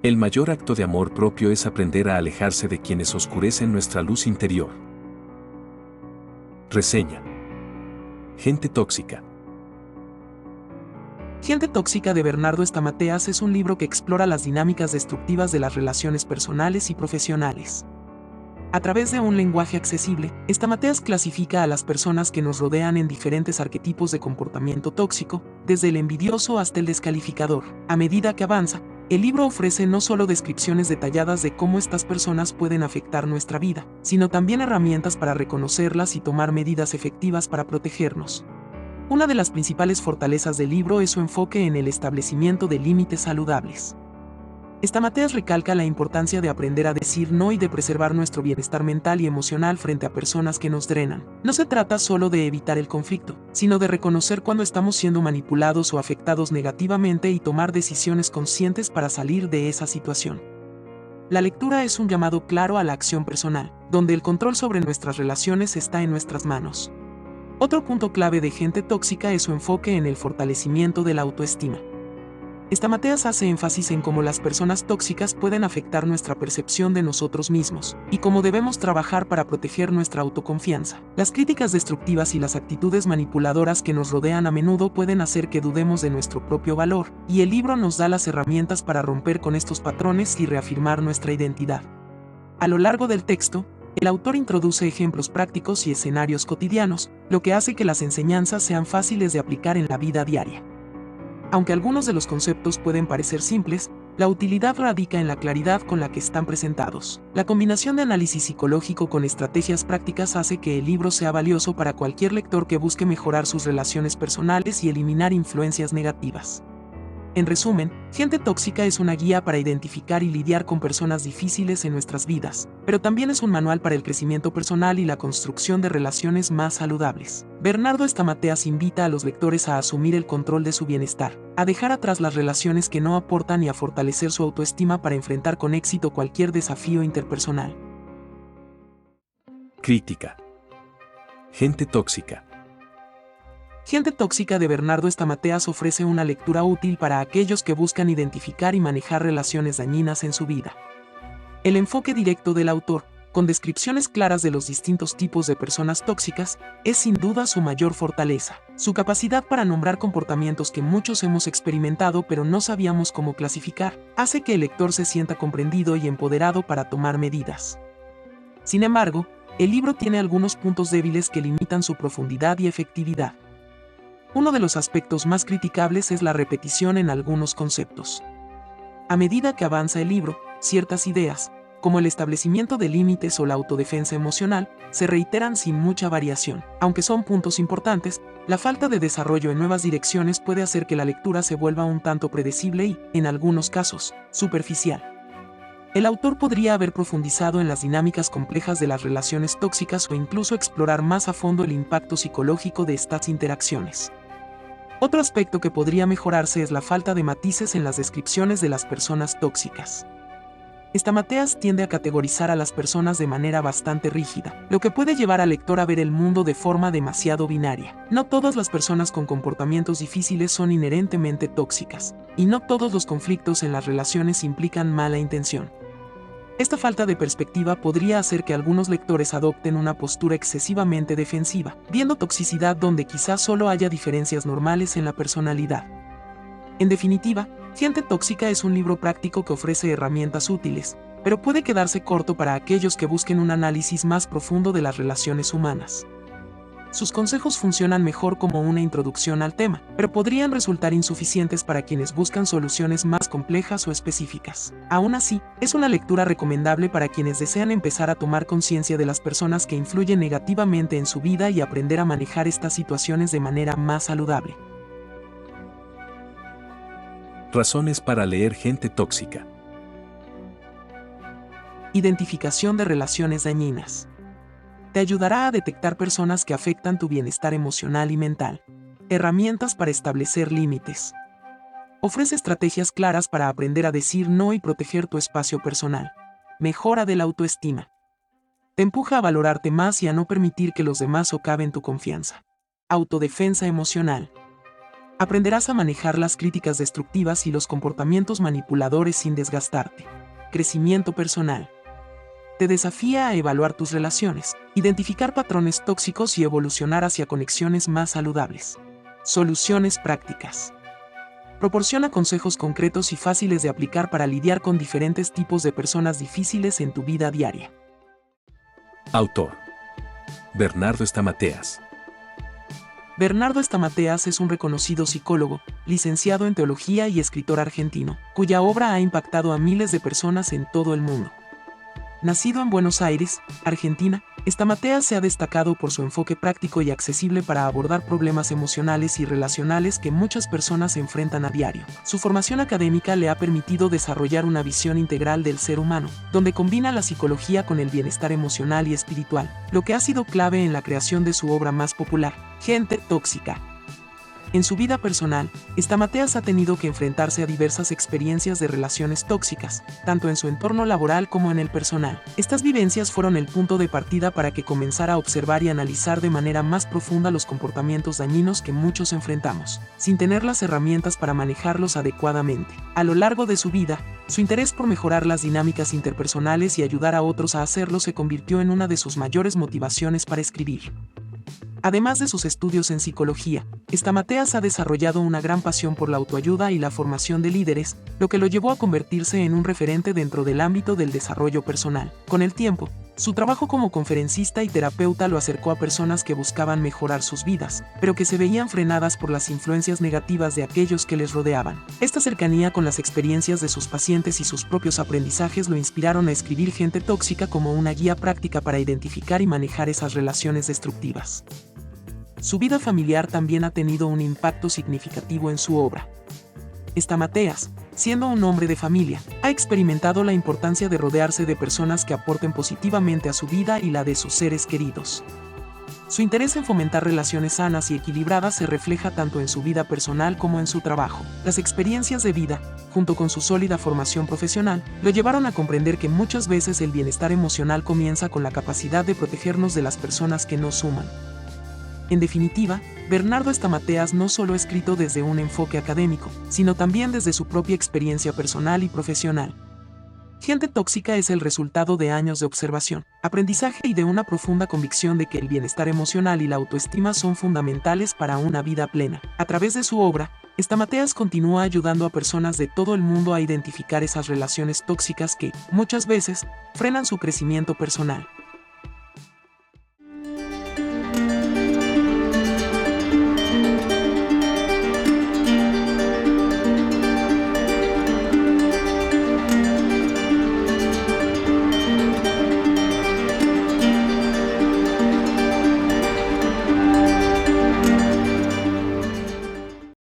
El mayor acto de amor propio es aprender a alejarse de quienes oscurecen nuestra luz interior. Reseña. Gente tóxica. Gente tóxica de Bernardo Estamateas es un libro que explora las dinámicas destructivas de las relaciones personales y profesionales. A través de un lenguaje accesible, Estamateas clasifica a las personas que nos rodean en diferentes arquetipos de comportamiento tóxico, desde el envidioso hasta el descalificador. A medida que avanza, el libro ofrece no solo descripciones detalladas de cómo estas personas pueden afectar nuestra vida, sino también herramientas para reconocerlas y tomar medidas efectivas para protegernos. Una de las principales fortalezas del libro es su enfoque en el establecimiento de límites saludables. Estamateas recalca la importancia de aprender a decir no y de preservar nuestro bienestar mental y emocional frente a personas que nos drenan. No se trata solo de evitar el conflicto, sino de reconocer cuando estamos siendo manipulados o afectados negativamente y tomar decisiones conscientes para salir de esa situación. La lectura es un llamado claro a la acción personal, donde el control sobre nuestras relaciones está en nuestras manos. Otro punto clave de Gente tóxica es su enfoque en el fortalecimiento de la autoestima. Estamateas hace énfasis en cómo las personas tóxicas pueden afectar nuestra percepción de nosotros mismos, y cómo debemos trabajar para proteger nuestra autoconfianza. Las críticas destructivas y las actitudes manipuladoras que nos rodean a menudo pueden hacer que dudemos de nuestro propio valor, y el libro nos da las herramientas para romper con estos patrones y reafirmar nuestra identidad. A lo largo del texto, el autor introduce ejemplos prácticos y escenarios cotidianos, lo que hace que las enseñanzas sean fáciles de aplicar en la vida diaria. Aunque algunos de los conceptos pueden parecer simples, la utilidad radica en la claridad con la que están presentados. La combinación de análisis psicológico con estrategias prácticas hace que el libro sea valioso para cualquier lector que busque mejorar sus relaciones personales y eliminar influencias negativas. En resumen, Gente tóxica es una guía para identificar y lidiar con personas difíciles en nuestras vidas, pero también es un manual para el crecimiento personal y la construcción de relaciones más saludables. Bernardo Estamateas invita a los lectores a asumir el control de su bienestar, a dejar atrás las relaciones que no aportan y a fortalecer su autoestima para enfrentar con éxito cualquier desafío interpersonal. Crítica. Gente tóxica. Gente tóxica de Bernardo Estamateas ofrece una lectura útil para aquellos que buscan identificar y manejar relaciones dañinas en su vida. El enfoque directo del autor, con descripciones claras de los distintos tipos de personas tóxicas, es sin duda su mayor fortaleza. Su capacidad para nombrar comportamientos que muchos hemos experimentado pero no sabíamos cómo clasificar, hace que el lector se sienta comprendido y empoderado para tomar medidas. Sin embargo, el libro tiene algunos puntos débiles que limitan su profundidad y efectividad. Uno de los aspectos más criticables es la repetición en algunos conceptos. A medida que avanza el libro, ciertas ideas, como el establecimiento de límites o la autodefensa emocional, se reiteran sin mucha variación. Aunque son puntos importantes, la falta de desarrollo en nuevas direcciones puede hacer que la lectura se vuelva un tanto predecible y, en algunos casos, superficial. El autor podría haber profundizado en las dinámicas complejas de las relaciones tóxicas o incluso explorar más a fondo el impacto psicológico de estas interacciones. Otro aspecto que podría mejorarse es la falta de matices en las descripciones de las personas tóxicas. Estamateas tiende a categorizar a las personas de manera bastante rígida, lo que puede llevar al lector a ver el mundo de forma demasiado binaria. No todas las personas con comportamientos difíciles son inherentemente tóxicas, y no todos los conflictos en las relaciones implican mala intención. Esta falta de perspectiva podría hacer que algunos lectores adopten una postura excesivamente defensiva, viendo toxicidad donde quizás solo haya diferencias normales en la personalidad. En definitiva, Gente tóxica es un libro práctico que ofrece herramientas útiles, pero puede quedarse corto para aquellos que busquen un análisis más profundo de las relaciones humanas. Sus consejos funcionan mejor como una introducción al tema, pero podrían resultar insuficientes para quienes buscan soluciones más complejas o específicas. Aún así, es una lectura recomendable para quienes desean empezar a tomar conciencia de las personas que influyen negativamente en su vida y aprender a manejar estas situaciones de manera más saludable. Razones para leer Gente tóxica. Identificación de relaciones dañinas. Te ayudará a detectar personas que afectan tu bienestar emocional y mental. Herramientas para establecer límites. Ofrece estrategias claras para aprender a decir no y proteger tu espacio personal. Mejora de la autoestima. Te empuja a valorarte más y a no permitir que los demás socaven tu confianza. Autodefensa emocional. Aprenderás a manejar las críticas destructivas y los comportamientos manipuladores sin desgastarte. Crecimiento personal. Te desafía a evaluar tus relaciones, identificar patrones tóxicos y evolucionar hacia conexiones más saludables. Soluciones prácticas. Proporciona consejos concretos y fáciles de aplicar para lidiar con diferentes tipos de personas difíciles en tu vida diaria. Autor: Bernardo Estamateas. Bernardo Estamateas es un reconocido psicólogo, licenciado en teología y escritor argentino, cuya obra ha impactado a miles de personas en todo el mundo. Nacido en Buenos Aires, Argentina, Estamateas se ha destacado por su enfoque práctico y accesible para abordar problemas emocionales y relacionales que muchas personas enfrentan a diario. Su formación académica le ha permitido desarrollar una visión integral del ser humano, donde combina la psicología con el bienestar emocional y espiritual, lo que ha sido clave en la creación de su obra más popular, Gente Tóxica. En su vida personal, Estamateas ha tenido que enfrentarse a diversas experiencias de relaciones tóxicas, tanto en su entorno laboral como en el personal. Estas vivencias fueron el punto de partida para que comenzara a observar y analizar de manera más profunda los comportamientos dañinos que muchos enfrentamos, sin tener las herramientas para manejarlos adecuadamente. A lo largo de su vida, su interés por mejorar las dinámicas interpersonales y ayudar a otros a hacerlo se convirtió en una de sus mayores motivaciones para escribir. Además de sus estudios en psicología, Estamateas ha desarrollado una gran pasión por la autoayuda y la formación de líderes, lo que lo llevó a convertirse en un referente dentro del ámbito del desarrollo personal. Con el tiempo, su trabajo como conferencista y terapeuta lo acercó a personas que buscaban mejorar sus vidas, pero que se veían frenadas por las influencias negativas de aquellos que les rodeaban. Esta cercanía con las experiencias de sus pacientes y sus propios aprendizajes lo inspiraron a escribir Gente Tóxica como una guía práctica para identificar y manejar esas relaciones destructivas. Su vida familiar también ha tenido un impacto significativo en su obra. Estamateas, siendo un hombre de familia, ha experimentado la importancia de rodearse de personas que aporten positivamente a su vida y la de sus seres queridos. Su interés en fomentar relaciones sanas y equilibradas se refleja tanto en su vida personal como en su trabajo. Las experiencias de vida, junto con su sólida formación profesional, lo llevaron a comprender que muchas veces el bienestar emocional comienza con la capacidad de protegernos de las personas que nos suman. En definitiva, Bernardo Estamateas no solo ha escrito desde un enfoque académico, sino también desde su propia experiencia personal y profesional. Gente Tóxica es el resultado de años de observación, aprendizaje y de una profunda convicción de que el bienestar emocional y la autoestima son fundamentales para una vida plena. A través de su obra, Estamateas continúa ayudando a personas de todo el mundo a identificar esas relaciones tóxicas que, muchas veces, frenan su crecimiento personal.